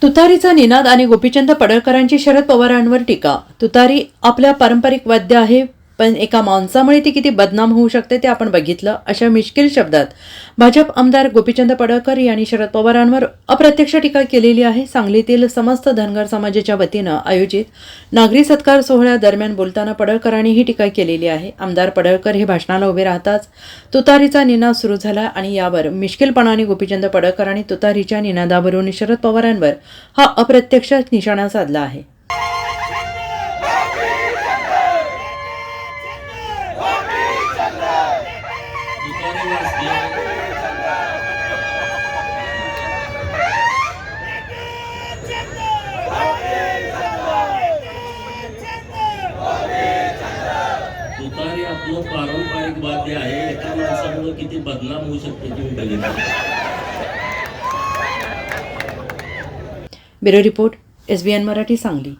तुतारीचा निनाद आणि गोपीचंद पडळकरांची शरद पवारांवर टीका. तुतारी आपल्या पारंपरिक वाद्य आहे, पण एका माणसामुळे ती किती बदनाम होऊ शकते ते आपण बघितलं. अशा मिश्किल शब्दात भाजप आमदार गोपीचंद पडळकर यांनी शरद पवारांवर अप्रत्यक्ष टीका केलेली आहे. सांगलीतील समस्त धनगर समाजाच्या वतीनं आयोजित नागरी सत्कार सोहळ्यादरम्यान बोलताना पडळकरांनी ही टीका केलेली आहे. आमदार पडळकर हे भाषणाला उभे राहताच तुतारीचा निनाद सुरू झाला आणि यावर मिश्किलपणाने गोपीचंद पडळकरांनी तुतारीच्या निनादावरून शरद पवारांवर हा अप्रत्यक्ष निशाणा साधला आहे. तुतारी आपलं पारंपरिक वाद्य आहे, एका माणसामुळे किती बदनाम होऊ शकते तुम्ही बघितलं. Bureau report, SBN Marathi, Sangli.